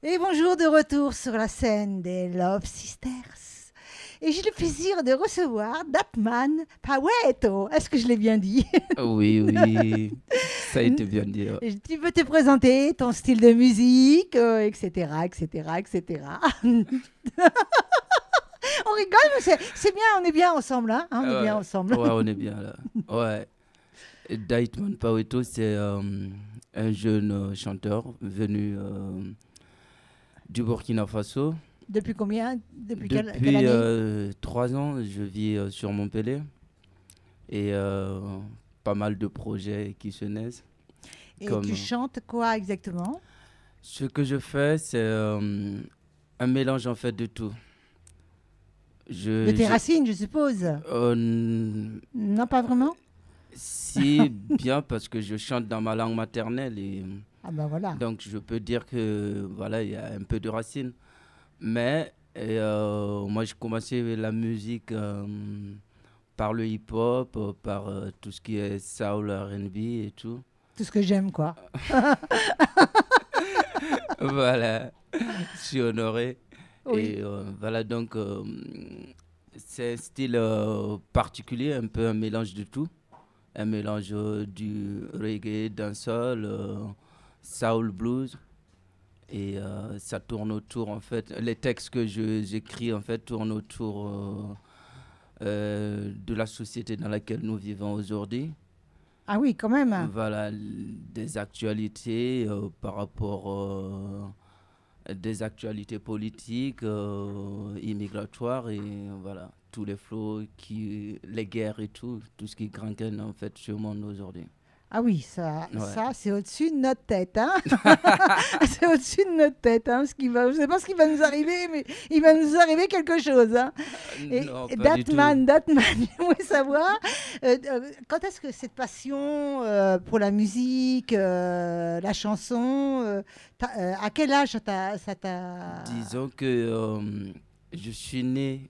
Et bonjour de retour sur la scène des Love Sisters. Et j'ai le plaisir de recevoir Datman Paweto. Est-ce que je l'ai bien dit? Oui, oui, ça a été bien dit. Ouais. Tu peux te présenter, ton style de musique, etc., etc., etc. On rigole, mais c'est bien, on est bien ensemble, hein, on est bien Ouais, ensemble. ouais, on est bien là. Ouais. Daitman Paweto, c'est un jeune chanteur venu du Burkina Faso. Depuis combien? Depuis quelle Depuis année? 3 ans, je vis sur Montpellier et pas mal de projets qui se naissent. Et Comme tu chantes quoi exactement? ce que je fais, c'est un mélange en fait de tout. De Je, tes je, racines, je suppose. Non, pas vraiment? Si, bien parce que je chante dans ma langue maternelle et Ah ben voilà. donc je peux dire que voilà, il y a un peu de racines. Mais moi, j'ai commencé la musique par le hip-hop, par tout ce qui est soul, R&B et tout. Tout ce que j'aime, quoi. Voilà, je suis honoré. Oui. Et voilà, donc c'est un style particulier, un peu un mélange de tout. Un mélange du reggae, dancehall, soul, blues. Et ça tourne autour, en fait, les textes que j'écris, en fait, tournent autour de la société dans laquelle nous vivons aujourd'hui. Ah oui, quand même. Voilà, des actualités par rapport des actualités politiques, immigratoires et voilà, tous les flots, les guerres et tout, tout ce qui gringue en fait sur le monde aujourd'hui. Ah oui, ça, Ouais. ça c'est au-dessus de notre tête. Hein. C'est au-dessus de notre tête. Hein, je ne sais pas ce qui va nous arriver, mais il va nous arriver quelque chose. Hein. Non, Et pas du tout. Datman, j'aimerais savoir, quand est-ce que cette passion pour la musique, la chanson, à quel âge ça t'a... Disons que je suis né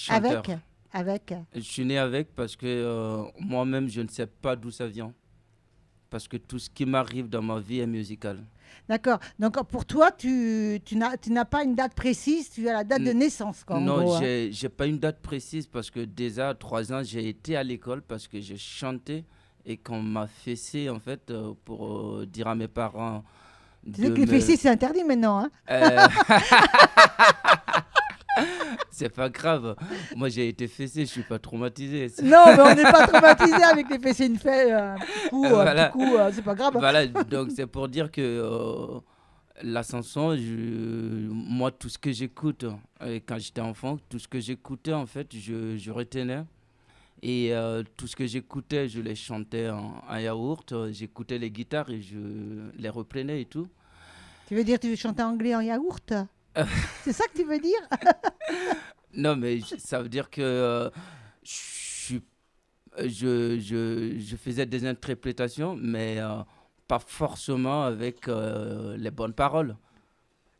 Avec, chanteur. avec. Je suis né avec parce que moi-même, je ne sais pas d'où ça vient. Parce que tout ce qui m'arrive dans ma vie est musical. D'accord. Donc pour toi, tu n'as pas une date précise, tu as la date de N- naissance, quoi, en non, gros. Hein. j'ai pas une date précise parce que déjà à 3 ans, j'ai été à l'école parce que j'ai chanté et qu'on m'a fessé en fait pour dire à mes parents Tu sais de que les me... fessiers, c'est interdit maintenant. Hein. Euh, c'est pas grave. Moi, j'ai été fessé, je suis pas traumatisé. Non, mais on n'est pas traumatisé avec les fessiers une fait, un petit Voilà. coup, c'est pas grave. Hein. Voilà, donc c'est pour dire que la chanson, moi, tout ce que j'écoute, quand j'étais enfant, tout ce que j'écoutais, en fait, je retenais. Et tout ce que j'écoutais, je les chantais en yaourt. J'écoutais les guitares et je les reprenais et tout. Tu veux dire tu veux chanter anglais en yaourt? C'est ça que tu veux dire? Non, mais ça veut dire que je, suis- je faisais des interprétations, mais pas forcément avec les bonnes paroles.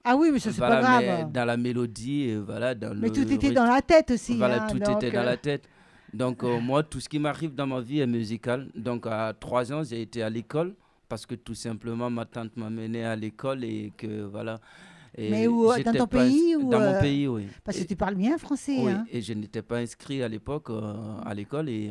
Ah oui, mais ça, c'est pas Voilà, mais grave. dans la mélodie, voilà, dans Mais tout le était dans rythme, la tête aussi. voilà, Hein, tout était donc, dans la tête. Donc, moi, tout ce qui m'arrive dans ma vie est musical. Donc, à 3 ans, j'ai été à l'école parce que tout simplement, ma tante m'a mené à l'école et que, voilà, mais et où, dans j'étais ton pas pays ou dans mon pays, oui. parce que tu parles bien français. Oui, Hein. et je n'étais pas inscrit à l'époque à l'école et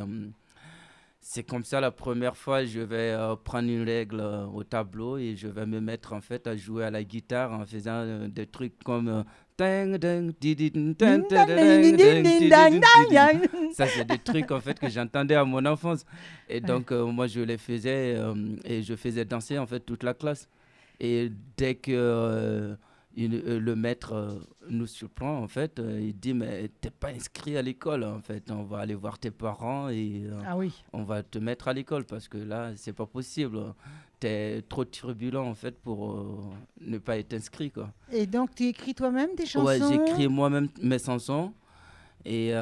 c'est comme ça la première fois je vais prendre une règle au tableau et je vais me mettre en fait à jouer à la guitare en faisant des trucs comme tang, tang, dididin, tang, Ding, dang, ding, tadadang, ding, dang, ding, dang, dididin, dang, dididin. dang. Ça c'est des trucs en fait que j'entendais à mon enfance et Ouais. donc moi je les faisais et je faisais danser en fait toute la classe et dès que le maître nous surprend, en fait, il dit, mais t'es pas inscrit à l'école, en fait. On va aller voir tes parents et Ah oui. on va te mettre à l'école parce que là, c'est pas possible. T'es trop turbulent, en fait, pour ne pas être inscrit, quoi. Et donc tu écris toi-même tes Ouais, chansons j'écris moi-même mes chansons et et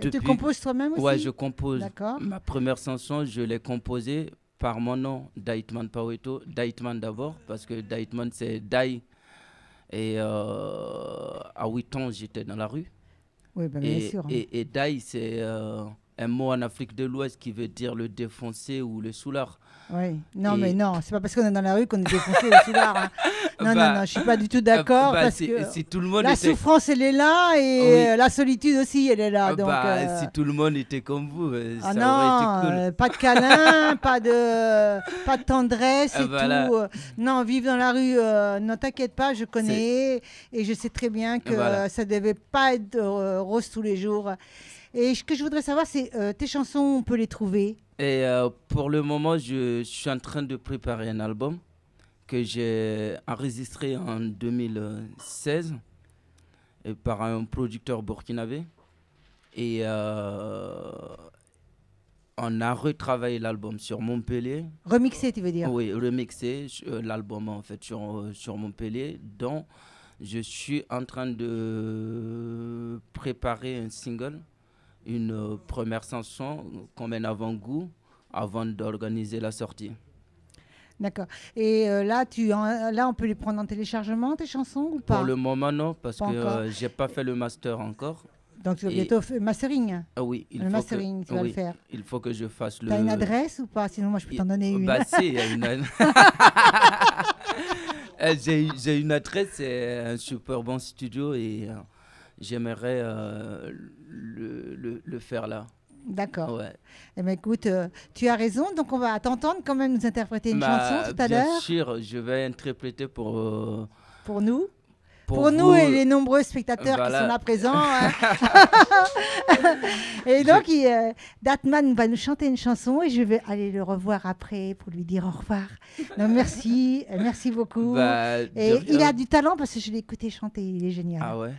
tu depuis, composes toi-même ouais, aussi? je compose. D'accord. Ma première chanson, je l'ai composée par mon nom, Daitman Paweto. Daitman d'abord, parce que Daitman, c'est Dai. Et à 8 ans, j'étais dans la rue. Oui, ben bien Et, sûr. et, et Dai, c'est un mot en Afrique de l'Ouest qui veut dire le défoncé ou le soulard. Oui, non, mais non, c'est pas parce qu'on est dans la rue qu'on est défoncé au soulard. Hein. Non, non, je suis pas du tout d'accord parce que si tout le monde la souffrance, elle est là et la solitude aussi, elle est là. Donc, si tout le monde était comme vous, ça aurait été cool. Pas de câlin, pas de tendresse et tout. Non, vivre dans la rue, non, t'inquiète pas, je connais et je sais très bien que ça devait pas être rose tous les jours. Et ce que je voudrais savoir, c'est tes chansons, on peut les trouver? Et pour le moment, je suis en train de préparer un album que j'ai enregistré en 2016 par un producteur burkinabé. Et on a retravaillé l'album sur Montpellier. Remixé, tu veux dire? Oui, remixé l'album en fait sur Montpellier, dont je suis en train de préparer un single. Une première chanson comme un avant-goût avant d'organiser la sortie. D'accord. Et là, on peut les prendre en téléchargement, tes chansons, ou pas? Pour le moment, non, parce que je n'ai pas fait le master encore. Donc, tu vas bientôt faire mastering? Oui. Le mastering, tu vas le faire. Il faut que je fasse le... Tu as une adresse ou pas? Sinon, moi, je peux t'en donner une. Si, il y a une... J'ai une adresse, c'est un super bon studio et... j'aimerais le faire là. D'accord. Ouais. Eh bien, écoute, tu as raison. Donc, on va t'entendre quand même nous interpréter une chanson tout à l'heure. Bien sûr, je vais interpréter pour nous. Pour nous vous, et les nombreux spectateurs qui sont là présents. Hein. Et donc, Datman va nous chanter une chanson et je vais aller le revoir après pour lui dire au revoir. Donc, merci beaucoup. Et il a du talent parce que je l'ai écouté chanter, il est génial. Ah ouais.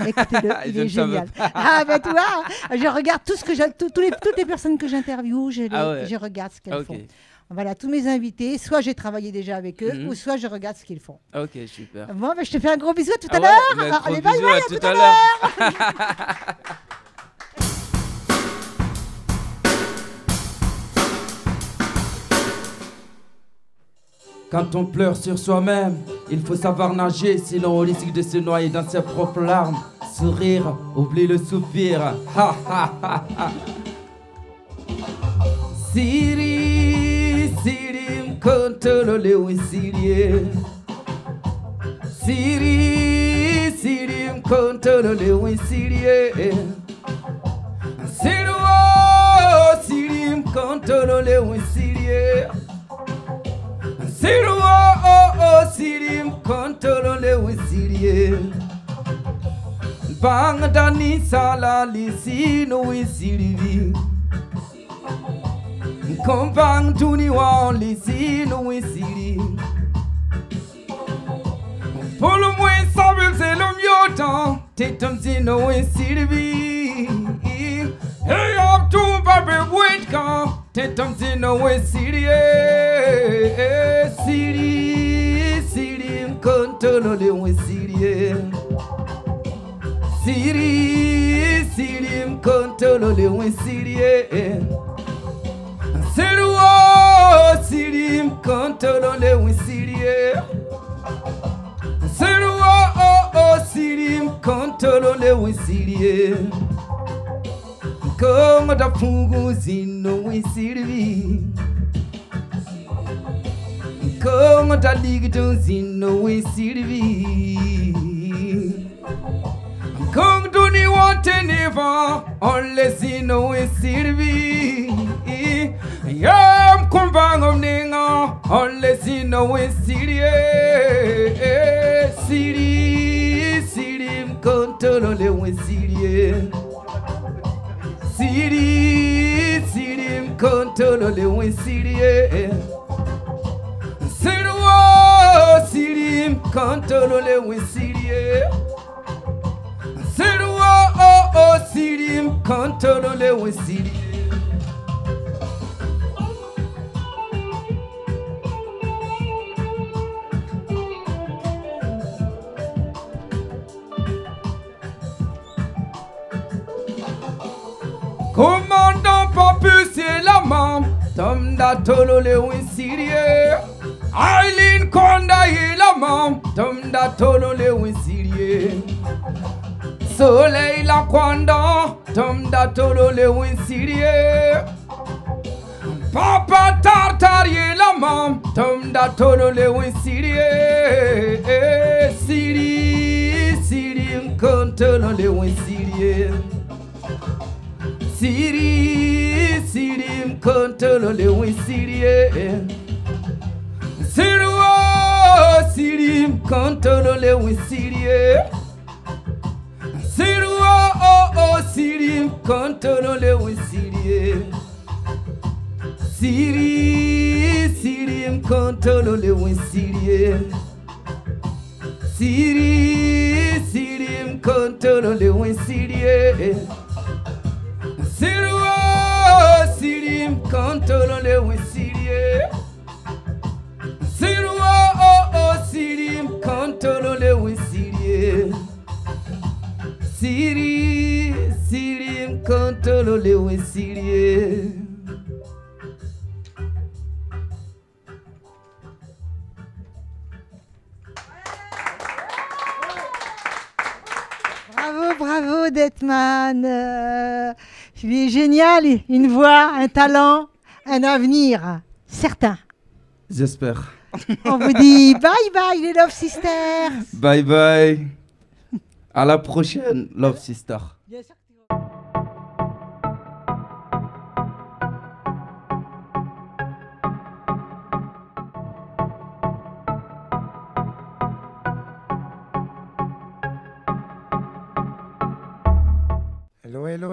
Écoutez-le, il est génial. Ah ben tu vois, je regarde toutes les personnes que j'interviewe, je regarde ce qu'elles font. Voilà, tous mes invités, soit j'ai travaillé déjà avec eux, ou soit je regarde ce qu'ils font. Ok, super. Bon, ben, je te fais un gros bisou à tout à l'heure. Allez, bye bye, à tout à l'heure. Quand on pleure sur soi-même, il faut savoir nager, sinon on risque de se noyer dans ses propres larmes. Sourire, oublie le soupir. Ha ha ha ha. Siri, Siri, m'contole oui Siri. Siri, Siri, m'contole oui Siri. Siri, oh, Siri, m'contole oui Siri. Siri, oh, Siri, m'contole oui Siri. Bang dani sala lisi no oui Siri. Compang tuni wa lisi no we siri. Pour le moins sabre c'est le mieux temps. T'étonnes si no we siri. Hey up to baby wait quand. T'étonnes si no we siri. Siri, siri m'contole le we siri. Siri, siri m'contole le we siri. Siri, oh, Siri, m'contole oui Siri. Siri, oh, Siri, m'contole oui Siri. Comme da fungu zino oui Siri. Comme da ligdo zino oui Siri. Comme do ni want never unless zino oui Siri. Yam kumbangom ninga unless you know it's Siri. Siri, Siri, m'contole oui Siri. Siri, Siri, m'contole oui Siri. Siri, oh, Siri, m'contole oui Siri. Siri, oh, Siri, m'contole oui Siri. Commandant Papus et la mam, Tom da tolo le winsirie. Aileen Konda et la mam, Tom da tolo le winsirie. Soleil la Kwanda, tom da tolo le winsirie. Papa tartarie la mam, tom da tolo le winsirie. Siri, siri, mkontolo le winsirie. Siri, siri, mkontolo le winsirie. Siri, oh, siri, mkontolo le winsirie. Siri, oh, oh, siri, mkontolo le winsirie. Siri, siri, mkontolo le winsirie. Siri, siri, mkontolo le winsirie. Siri, oh, siri, mkontolo le winsirie. Siri, oh, oh, siri, mkontolo le winsirie. Siri, siri, mkontolo le winsirie. Bravo Detman, il est génial, une voix, un talent, un avenir, certain. J'espère. On vous dit bye bye les Love Sisters. Bye bye. À la prochaine Love Sister. Bien sûr.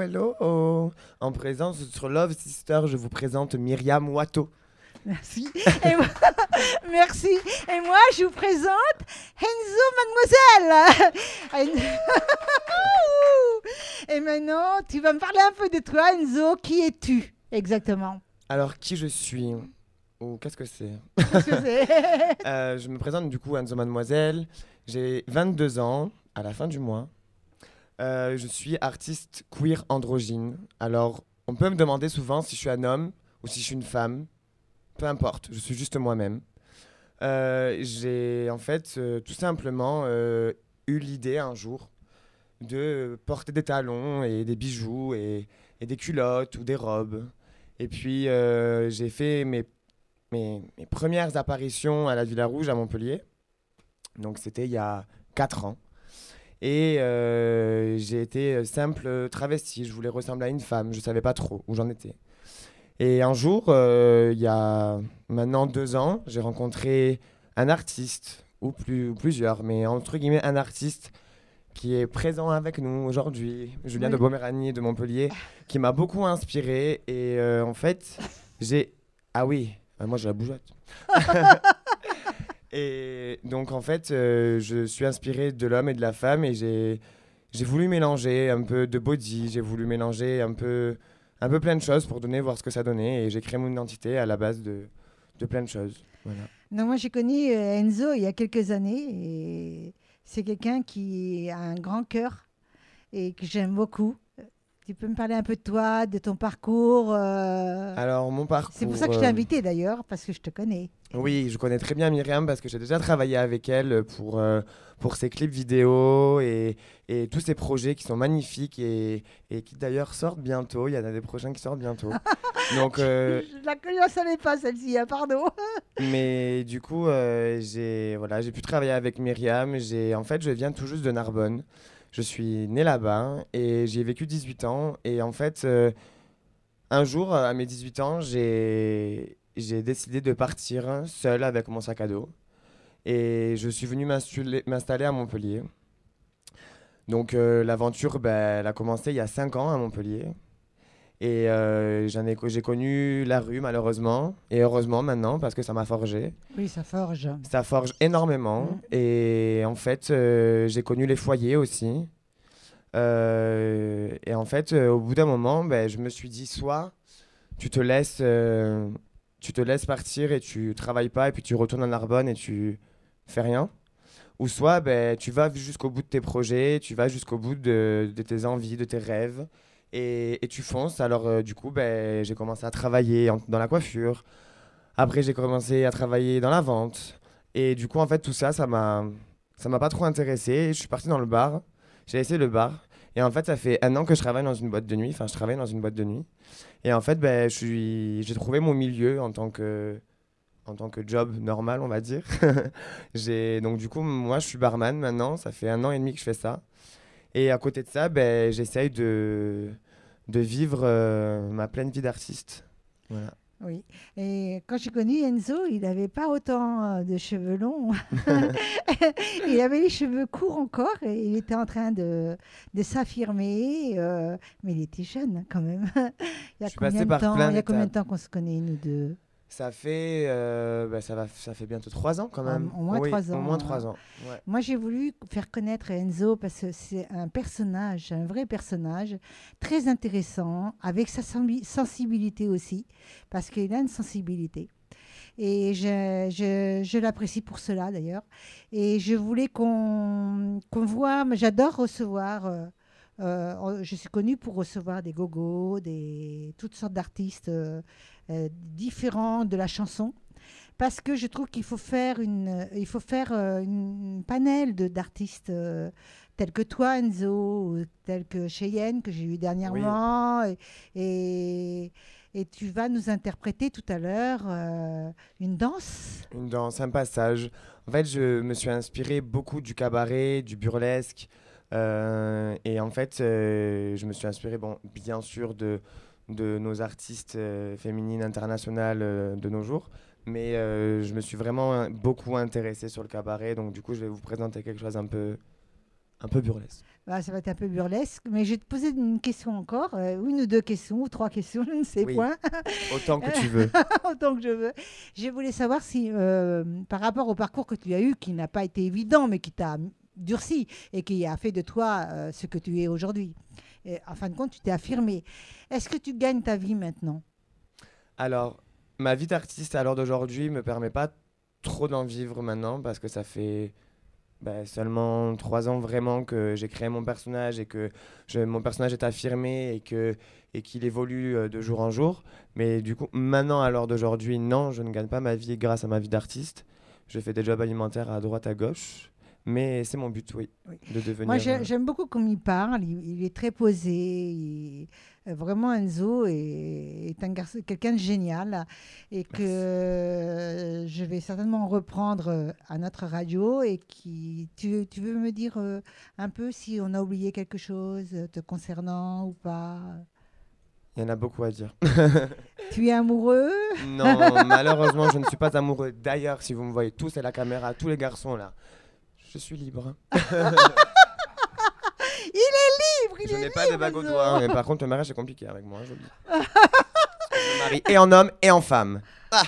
Hello. En présence sur Love Sister, je vous présente Myriam Watteau. Merci. Merci. Et moi, je vous présente Enzo Mademoiselle. Et maintenant, tu vas me parler un peu de toi, Enzo. Qui es-tu exactement? Alors, qui je suis? Ou qu'est-ce que c'est? Je me présente du coup Enzo Mademoiselle. J'ai 22 ans à la fin du mois. Je suis artiste queer androgyne. Alors, on peut me demander souvent si je suis un homme ou si je suis une femme. Peu importe, je suis juste moi-même. J'ai en fait tout simplement eu l'idée un jour de porter des talons et des bijoux et des culottes ou des robes. Et puis, j'ai fait mes premières apparitions à la Villa Rouge à Montpellier. Donc, c'était il y a 4 ans. Et j'ai été simple travesti, je voulais ressembler à une femme, je ne savais pas trop où j'en étais. Et un jour, il y a maintenant 2 ans, j'ai rencontré un artiste, ou plusieurs, mais entre guillemets un artiste qui est présent avec nous aujourd'hui, Julien de Boméranie de Montpellier, qui m'a beaucoup inspiré. Et en fait, Ah oui, moi j'ai la bougeotte. Et donc en fait, je suis inspiré de l'homme et de la femme et j'ai voulu mélanger un peu de body, j'ai voulu mélanger un peu plein de choses pour voir ce que ça donnait et j'ai créé mon identité à la base de plein de choses. Voilà. Donc moi j'ai connu Enzo il y a quelques années et c'est quelqu'un qui a un grand cœur et que j'aime beaucoup. Tu peux me parler un peu de toi, de ton parcours Alors, mon parcours... C'est pour ça que je t'ai invité d'ailleurs, parce que je te connais. Oui, je connais très bien Myriam parce que j'ai déjà travaillé avec elle pour ses clips vidéo et tous ses projets qui sont magnifiques et qui d'ailleurs sortent bientôt. Il y en a des prochains qui sortent bientôt. Donc, je la savais pas celle-ci, hein, pardon. Mais du coup, j'ai pu travailler avec Myriam. En fait, je viens tout juste de Narbonne. Je suis né là-bas et j'y ai vécu 18 ans. Et en fait, un jour, à mes 18 ans, j'ai décidé de partir seul avec mon sac à dos. Et je suis venu m'installer à Montpellier. Donc l'aventure, elle a commencé il y a 5 ans à Montpellier. Et j'ai connu la rue malheureusement, et heureusement maintenant parce que ça m'a forgé. Oui, ça forge. Ça forge énormément. Et en fait, j'ai connu les foyers aussi. Et en fait, au bout d'un moment, je me suis dit, soit tu te laisses partir et tu travailles pas, et puis tu retournes à Narbonne et tu fais rien. Ou soit tu vas jusqu'au bout de tes projets, tu vas jusqu'au bout de tes envies, de tes rêves. Et tu fonces. Alors du coup, j'ai commencé à travailler dans la coiffure. Après, j'ai commencé à travailler dans la vente. Et du coup, en fait, tout ça, ça m'a pas trop intéressé. Je suis parti dans le bar. J'ai essayé le bar. Et en fait, ça fait 1 an que je travaille dans une boîte de nuit. Enfin, je travaille dans une boîte de nuit. Et en fait, j'ai trouvé mon milieu en tant que job normal, on va dire. Donc du coup, moi, je suis barman maintenant. Ça fait 1 an et demi que je fais ça. Et à côté de ça, j'essaye de vivre ma pleine vie d'artiste. Voilà. Oui. Et quand j'ai connu Enzo, il n'avait pas autant de cheveux longs. Il avait les cheveux courts encore et il était en train de s'affirmer. Mais il était jeune quand même. Il y a combien de temps qu'on se connaît, nous deux? Ça fait bientôt 3 ans quand même. Au moins 3 ans. Au moins 3 ans. Ouais. Moi, j'ai voulu faire connaître Enzo parce que c'est un personnage, un vrai personnage, très intéressant, avec sa sensibilité aussi, parce qu'il a une sensibilité. Et je l'apprécie pour cela d'ailleurs. Et je voulais qu'on voit, j'adore recevoir. Je suis connue pour recevoir des gogos, toutes sortes d'artistes différents de la chanson, parce que je trouve qu'il faut faire une panel d'artistes tels que toi, Enzo, ou tels que Cheyenne, que j'ai eu dernièrement, oui. Et tu vas nous interpréter tout à l'heure une danse. Une danse, un passage. En fait, je me suis inspiré beaucoup du cabaret, du burlesque. Et en fait, je me suis inspiré, bien sûr, de nos artistes féminines internationales de nos jours. Mais je me suis vraiment beaucoup intéressé sur le cabaret. Donc, du coup, je vais vous présenter quelque chose un peu burlesque. Ça va être un peu burlesque, mais je vais te poser une question encore, une ou 2 questions, ou 3 questions, je ne sais point. Autant que tu veux. Autant que je veux. Je voulais savoir si, par rapport au parcours que tu as eu, qui n'a pas été évident, mais qui t'a durci et qui a fait de toi ce que tu es aujourd'hui. Et, en fin de compte, tu t'es affirmé. Est-ce que tu gagnes ta vie maintenant? Alors, ma vie d'artiste à l'heure d'aujourd'hui ne me permet pas trop d'en vivre maintenant parce que ça fait seulement 3 ans vraiment que j'ai créé mon personnage et que mon personnage est affirmé et qu'il évolue de jour en jour. Mais du coup, maintenant, à l'heure d'aujourd'hui, non, je ne gagne pas ma vie grâce à ma vie d'artiste. Je fais des jobs alimentaires à droite, à gauche. Mais c'est mon but, oui. De devenir... Moi, j'aime beaucoup comme il parle. Il est très posé. Vraiment, Enzo est un garçon, quelqu'un de génial. Et que je vais certainement reprendre à notre radio. Et tu veux me dire un peu si on a oublié quelque chose te concernant ou pas? Il y en a beaucoup à dire. Tu es amoureux? Non, malheureusement, je ne suis pas amoureux. D'ailleurs, si vous me voyez tous à la caméra, tous les garçons là, je suis libre. Il est libre. Je n'ai pas de bague au doigt, mais par contre, le mariage c'est compliqué avec moi. Je le dis. Je me marie et en homme et en femme. Ah,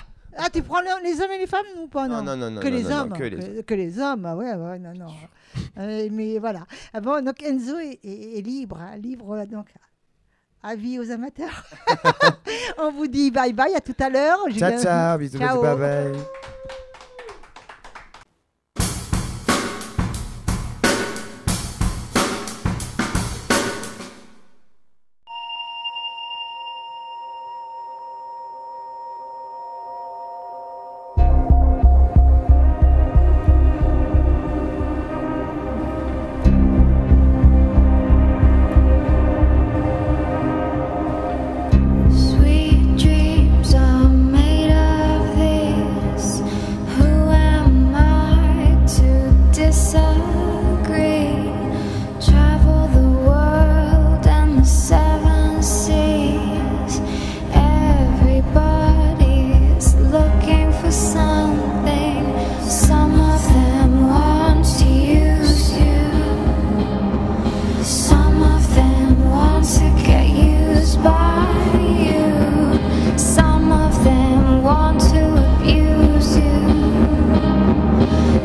tu prends les hommes et les femmes ou pas? Non. Que les hommes. Que les hommes, ouais, non. Mais voilà. Bon, donc Enzo est libre, libre donc. Avis aux amateurs. On vous dit bye bye, à tout à l'heure. Ciao, bisous, bye bye.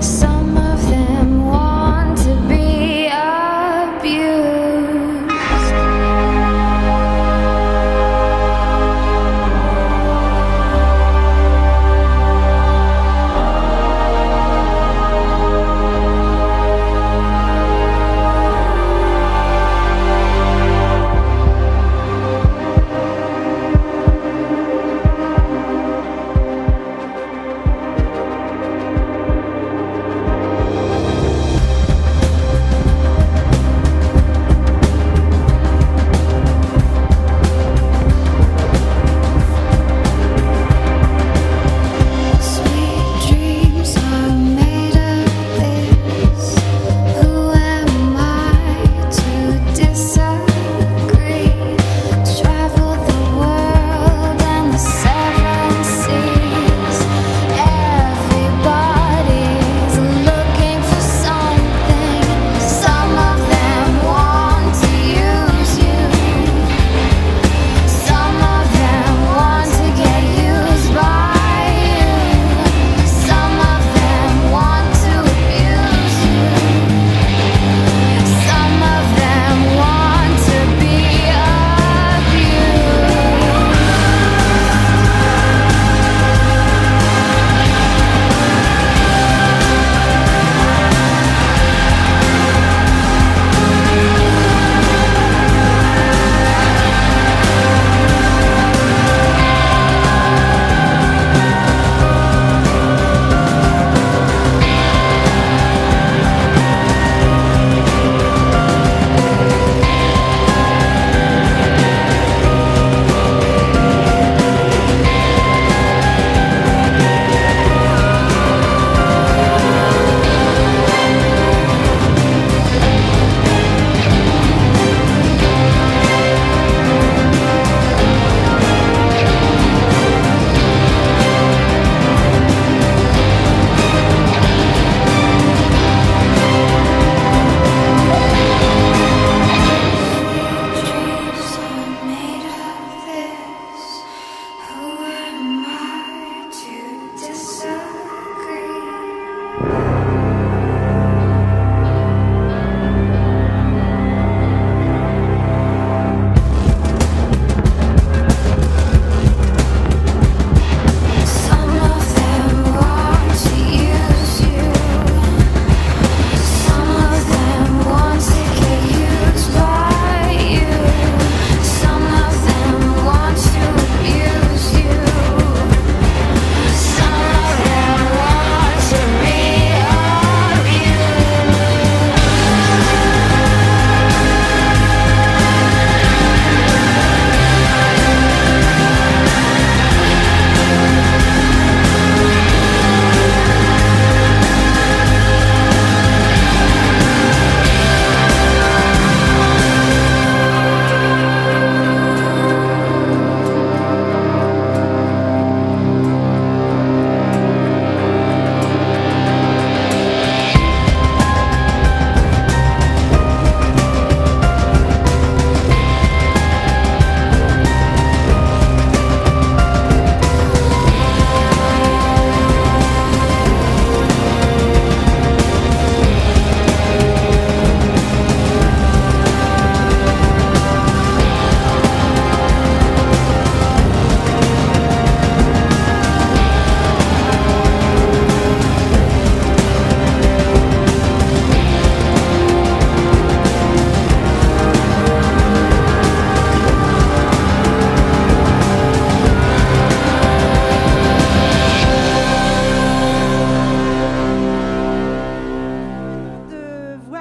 Some of them want to be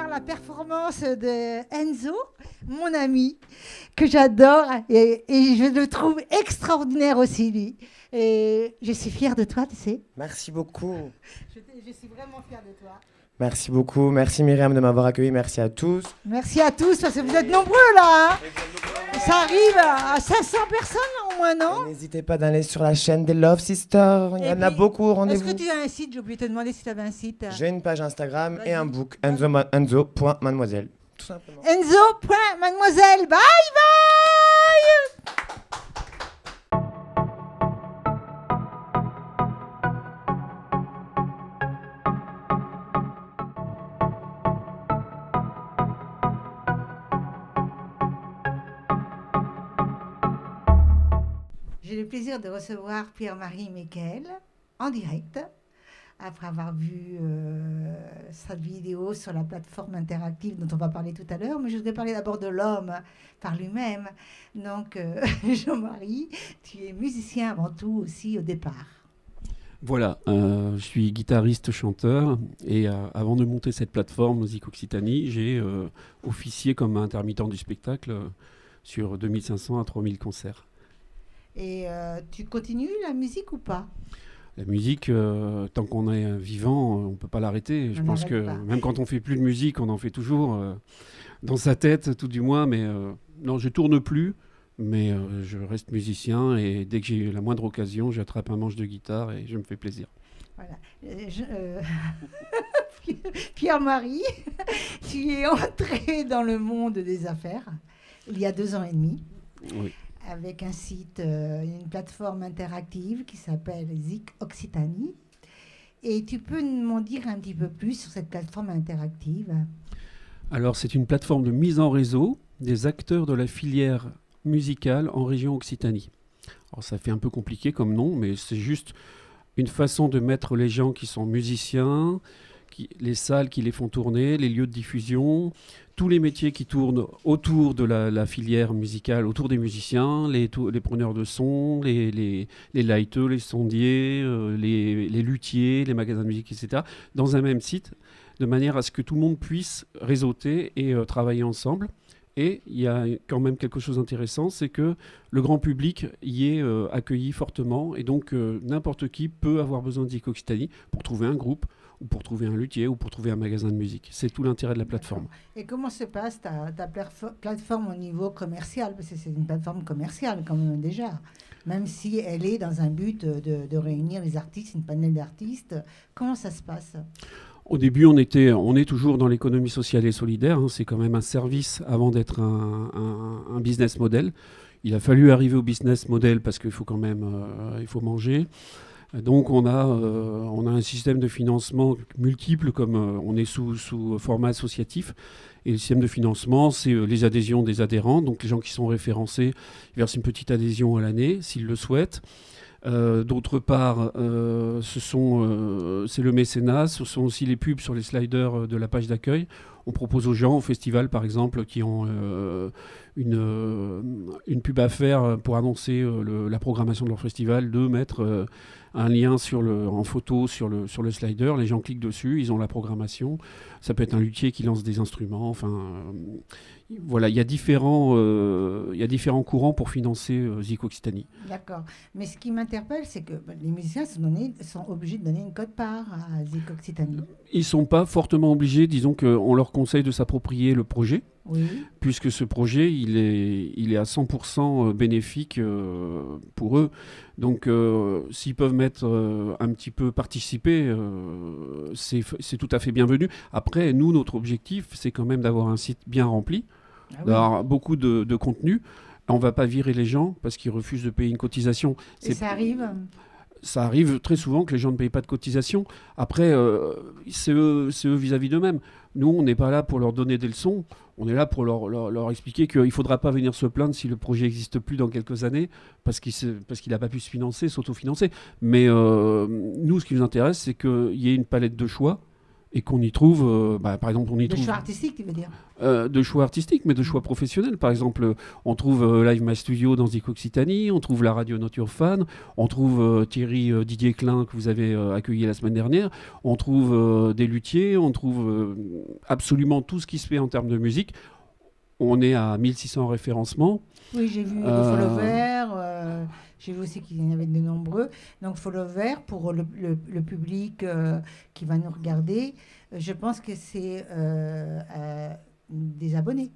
la performance de Enzo, mon ami, que j'adore et je le trouve extraordinaire aussi, lui. Et je suis fière de toi, tu sais. Merci beaucoup. Je suis vraiment fière de toi. Merci beaucoup. Merci Myriam de m'avoir accueilli. Merci à tous. Merci à tous, parce que vous êtes nombreux là. Hein. Ça arrive à 500 personnes au moins, non? N'hésitez pas d'aller sur la chaîne des Love Sisters. Il y en a beaucoup. Rendez-vous. Est-ce que tu as un site? J'ai oublié de te demander si tu avais un site. J'ai une page Instagram et un book, Enzo.mademoiselle. Tout simplement. Enzo.mademoiselle. Bye bye. J'ai le plaisir de recevoir Pierre-Marie Meckel en direct, après avoir vu sa vidéo sur la plateforme interactive dont on va parler tout à l'heure. Mais je voudrais parler d'abord de l'homme par lui-même. Donc, Jean-Marie, tu es musicien avant tout aussi au départ. Voilà, je suis guitariste, chanteur, et avant de monter cette plateforme Zik Occitanie, j'ai officié comme intermittent du spectacle sur 2500 à 3000 concerts. Et tu continues la musique ou pas? La musique, tant qu'on est vivant, on ne peut pas l'arrêter. Je pense que même quand on ne fait plus de musique, on en fait toujours dans sa tête, tout du moins. Mais non, je ne tourne plus, mais je reste musicien. Et dès que j'ai la moindre occasion, j'attrape un manche de guitare et je me fais plaisir. Voilà. Pierre-Marie, tu es entré dans le monde des affaires il y a 2 ans et demi. Oui. Avec un site, une plateforme interactive qui s'appelle Zik Occitanie. Et tu peux m'en dire un petit peu plus sur cette plateforme interactive? Alors, c'est une plateforme de mise en réseau des acteurs de la filière musicale en région Occitanie. Alors, ça fait un peu compliqué comme nom, mais c'est juste une façon de mettre les gens qui sont musiciens, les salles qui les font tourner, les lieux de diffusion, tous les métiers qui tournent autour de la filière musicale, autour des musiciens, les preneurs de son, les lighteux, les sondiers, les luthiers, les magasins de musique, etc., dans un même site, de manière à ce que tout le monde puisse réseauter et travailler ensemble. Et il y a quand même quelque chose d'intéressant, c'est que le grand public y est accueilli fortement, et donc n'importe qui peut avoir besoin de Zik Occitanie pour trouver un groupe, ou pour trouver un luthier, ou pour trouver un magasin de musique. C'est tout l'intérêt de la plateforme. Et comment se passe ta plateforme au niveau commercial? Parce que c'est une plateforme commerciale quand même déjà, même si elle est dans un but de réunir les artistes, une panel d'artistes. Comment ça se passe? Au début, on est toujours dans l'économie sociale et solidaire. Hein. C'est quand même un service avant d'être un business model. Il a fallu arriver au business model parce qu'il faut quand même il faut manger. Donc on a un système de financement multiple, comme on est sous format associatif. Et le système de financement, c'est les adhésions des adhérents. Donc les gens qui sont référencés versent une petite adhésion à l'année, s'ils le souhaitent. D'autre part, c'est le mécénat, ce sont aussi les pubs sur les sliders de la page d'accueil. On propose aux gens, au festival par exemple, qui ont une pub à faire pour annoncer la programmation de leur festival, de mettre un lien en photo sur le slider. Les gens cliquent dessus, ils ont la programmation. Ça peut être un luthier qui lance des instruments. Enfin, voilà, il y a différents courants pour financer Zik Occitanie. D'accord. Mais ce qui m'interpelle, c'est que les musiciens sont obligés de donner une quote-part à Zik Occitanie. Ils ne sont pas fortement obligés. Disons qu'on leur conseille de s'approprier le projet. Oui. Puisque ce projet, il est à 100% bénéfique pour eux. Donc, s'ils peuvent mettre un petit peu participer, c'est tout à fait bienvenu. Après, nous, notre objectif, c'est quand même d'avoir un site bien rempli, d'avoir beaucoup de contenu. On ne va pas virer les gens parce qu'ils refusent de payer une cotisation. Et ça arrive ? Ça arrive très souvent que les gens ne payent pas de cotisation. Après, c'est eux vis-à-vis d'eux-mêmes. Nous, on n'est pas là pour leur donner des leçons. On est là pour leur expliquer qu'il ne faudra pas venir se plaindre si le projet n'existe plus dans quelques années parce qu'il n'a pas pu se financer, s'autofinancer. Mais nous, ce qui nous intéresse, c'est qu'il y ait une palette de choix et qu'on y trouve, par exemple, choix artistique, tu veux dire de choix artistiques, mais de choix professionnels. Par exemple, on trouve Live My Studio dans Zik Occitanie, on trouve la radio Nature Fan, on trouve Thierry Didier Klein que vous avez accueilli la semaine dernière, on trouve des luthiers, on trouve absolument tout ce qui se fait en termes de musique. On est à 1600 référencements. Oui, j'ai vu des followers, j'ai vu aussi qu'il y en avait de nombreux. Donc, followers, pour le public qui va nous regarder, je pense que c'est des abonnés.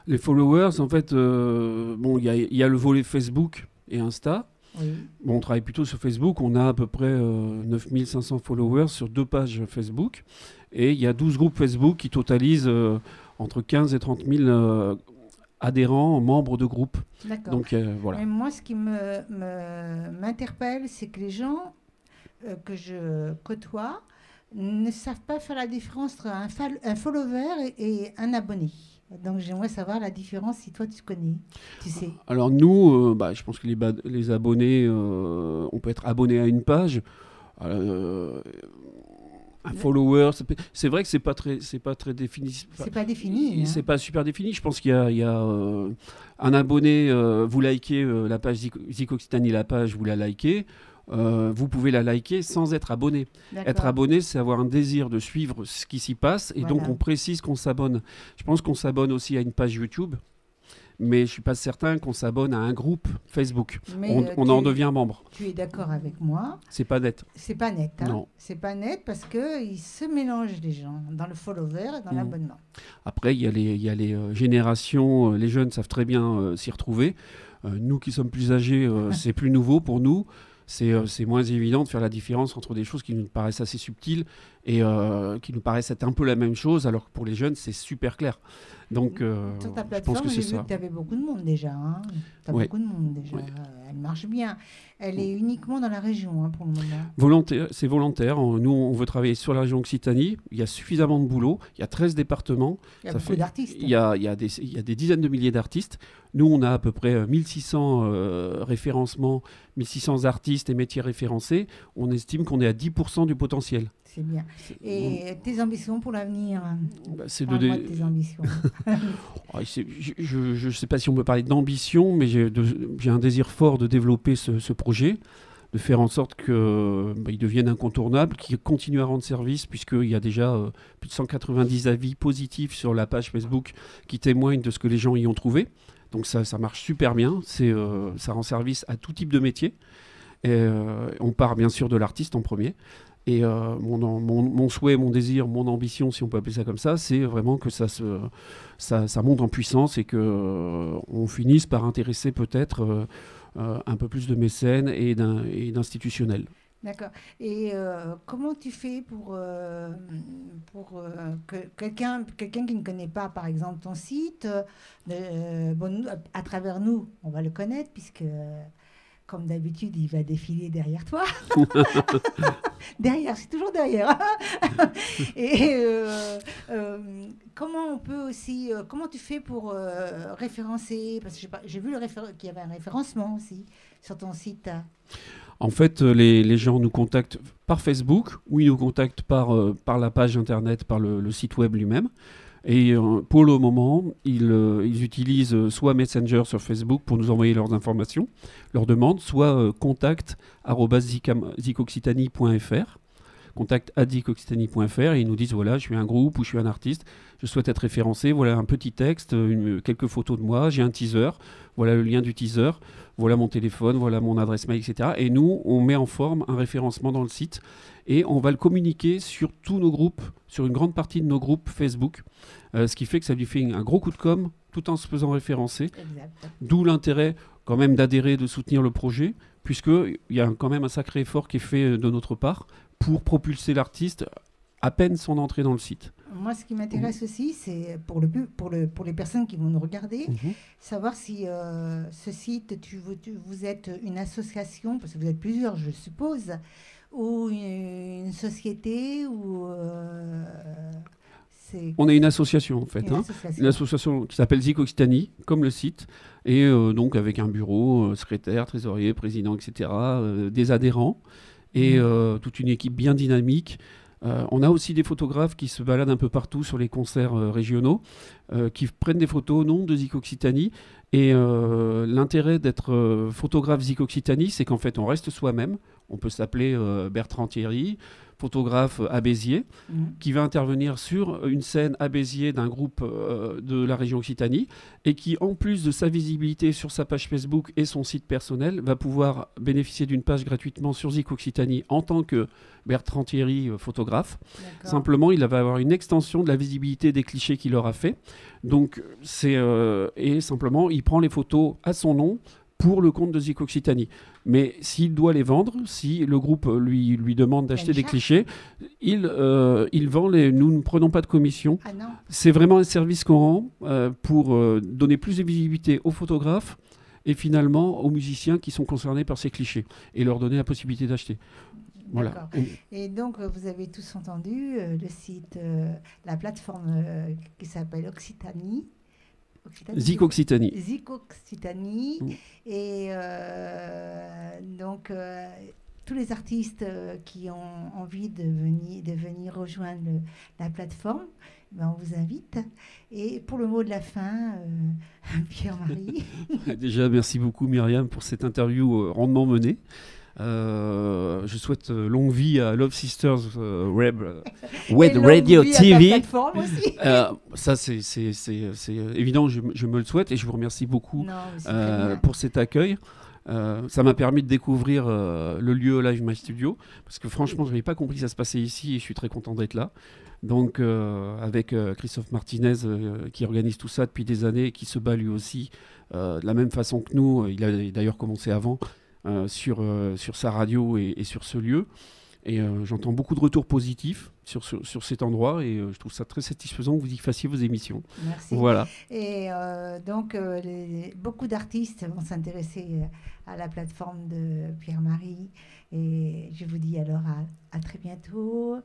Les followers, en fait, il y a le volet Facebook et Insta. Oui. Bon, on travaille plutôt sur Facebook. On a à peu près 9500 followers sur 2 pages Facebook. Et il y a 12 groupes Facebook qui totalisent entre 15 et 30 000 adhérents, membres de groupes. D'accord. Donc, voilà. Mais moi, ce qui m'interpelle, c'est que les gens que je côtoie ne savent pas faire la différence entre un follower et un abonné. Donc, j'aimerais savoir la différence si toi, tu connais, tu sais. Alors, nous, je pense que les abonnés, on peut être abonné à une page. Un follower, c'est vrai que c'est pas très défini. C'est pas défini. C'est pas super défini. Je pense qu'il y a un abonné, vous likez la page Zik Occitanie, la page, vous la likez. Vous pouvez la liker sans être abonné. D'accord. Être abonné, c'est avoir un désir de suivre ce qui s'y passe et donc on précise qu'on s'abonne. Je pense qu'on s'abonne aussi à une page YouTube, mais je ne suis pas certain qu'on s'abonne à un groupe Facebook. On en devient membre. Tu es d'accord avec moi? C'est pas net. C'est pas net. Hein. Non. C'est pas net parce qu'ils se mélangent les gens dans le follower et dans l'abonnement. Après, il y a les générations, les jeunes savent très bien s'y retrouver. Nous qui sommes plus âgés, c'est plus nouveau pour nous. C'est moins évident de faire la différence entre des choses qui nous paraissent assez subtiles et qui nous paraissent être un peu la même chose, alors que pour les jeunes, c'est super clair. Donc, sur ta plateforme, je pense que j'ai vu que tu avais beaucoup de monde déjà. Hein. Tu as beaucoup de monde déjà. Elle marche bien. Elle est uniquement dans la région pour le moment. C'est volontaire. Nous, on veut travailler sur la région Occitanie. Il y a suffisamment de boulot. Il y a 13 départements. Il y a beaucoup d'artistes. Il y a des dizaines de milliers d'artistes. Nous, on a à peu près 1600 référencements, 1600 artistes et métiers référencés. On estime qu'on est à 10% du potentiel. C'est bien. Et tes ambitions pour l'avenir? C'est Parle-moi de tes ambitions. Je ne sais pas si on peut parler d'ambition, mais j'ai un désir fort de développer ce projet, de faire en sorte qu'il devienne incontournable, qu'il continue à rendre service, puisqu'il y a déjà plus de 190 avis positifs sur la page Facebook qui témoignent de ce que les gens y ont trouvé. Donc ça marche super bien, ça rend service à tout type de métier. Et, on part bien sûr de l'artiste en premier. Et mon souhait, mon désir, mon ambition, si on peut appeler ça comme ça, c'est vraiment que ça monte en puissance et qu'on finisse par intéresser peut-être un peu plus de mécènes et d'institutionnels. D'accord. Et comment tu fais pour que quelqu'un qui ne connaît pas, par exemple, ton site, à travers nous, on va le connaître, puisque... Comme d'habitude, il va défiler derrière toi. Derrière, c'est toujours derrière. Et comment on peut aussi... comment tu fais pour référencer? Parce que j'ai vu qu'il y avait un référencement aussi sur ton site. En fait, les gens nous contactent par Facebook ou ils nous contactent par la page Internet, par le site web lui-même. Et pour le moment, ils utilisent soit Messenger sur Facebook pour nous envoyer leurs informations, leurs demandes, soit contact@zikoccitanie.fr. contact@zikoccitanie.fr et ils nous disent voilà, je suis un groupe ou je suis un artiste, je souhaite être référencé, voilà un petit texte, quelques photos de moi, j'ai un teaser, voilà le lien du teaser, voilà mon téléphone, voilà mon adresse mail, etc. Et nous, on met en forme un référencement dans le site et on va le communiquer sur tous nos groupes, sur une grande partie de nos groupes Facebook, ce qui fait que ça lui fait un gros coup de com' tout en se faisant référencer. Exact. D'où l'intérêt quand même d'adhérer, de soutenir le projet, puisqu'il y a quand même un sacré effort qui est fait de notre part pour propulser l'artiste à peine son entrée dans le site. Moi, ce qui m'intéresse aussi, c'est pour les personnes qui vont nous regarder, savoir si ce site, vous êtes une association, parce que vous êtes plusieurs, je suppose, ou une société, ou... On est une association en fait, une association qui s'appelle Zik Occitanie, comme le site, et donc avec un bureau, secrétaire, trésorier, président, etc., des adhérents, et toute une équipe bien dynamique, On a aussi des photographes qui se baladent un peu partout sur les concerts régionaux, qui prennent des photos au nom de Zik Occitanie. Et l'intérêt d'être photographe Zik Occitanie, c'est qu'en fait, on reste soi-même. On peut s'appeler Bertrand Thierry, photographe à Béziers, qui va intervenir sur une scène à Béziers d'un groupe de la région Occitanie, et qui, en plus de sa visibilité sur sa page Facebook et son site personnel, va pouvoir bénéficier d'une page gratuitement sur Zik Occitanie en tant que Bertrand Thierry, photographe. Simplement, il va avoir une extension de la visibilité des clichés qu'il aura fait. Donc, et simplement, il prend les photos à son nom pour le compte de Zik Occitanie. Mais s'il doit les vendre, si le groupe lui demande d'acheter des clichés, il vend les. Nous ne prenons pas de commission. Ah non. C'est vraiment un service qu'on rend pour donner plus de visibilité aux photographes et finalement aux musiciens qui sont concernés par ces clichés et leur donner la possibilité d'acheter. Voilà. Et donc, vous avez tous entendu le site, la plateforme qui s'appelle Occitanie. Zik Occitanie. Zik Occitanie. Et donc, tous les artistes qui ont envie de venir rejoindre la plateforme, ben, on vous invite. Et pour le mot de la fin, Pierre-Marie. Déjà, merci beaucoup Myriam pour cette interview rondement menée. Je souhaite longue vie à Love Sisters Web Radio TV. Ça, c'est évident, je me le souhaite et je vous remercie beaucoup pour cet accueil. Ça m'a permis de découvrir le lieu Live My Studio parce que franchement, je n'avais pas compris que ça se passait ici et je suis très content d'être là. Donc, avec Christophe Martinez qui organise tout ça depuis des années et qui se bat lui aussi de la même façon que nous. Il a d'ailleurs commencé avant. Sur sa radio et sur ce lieu. Et j'entends beaucoup de retours positifs sur cet endroit et je trouve ça très satisfaisant que vous y fassiez vos émissions. Merci. Voilà. Et donc, beaucoup d'artistes vont s'intéresser à la plateforme de Pierre-Marie. Et je vous dis alors à très bientôt.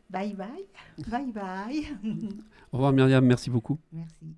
Bye bye. Bye bye. Au revoir Myriam, merci beaucoup. Merci.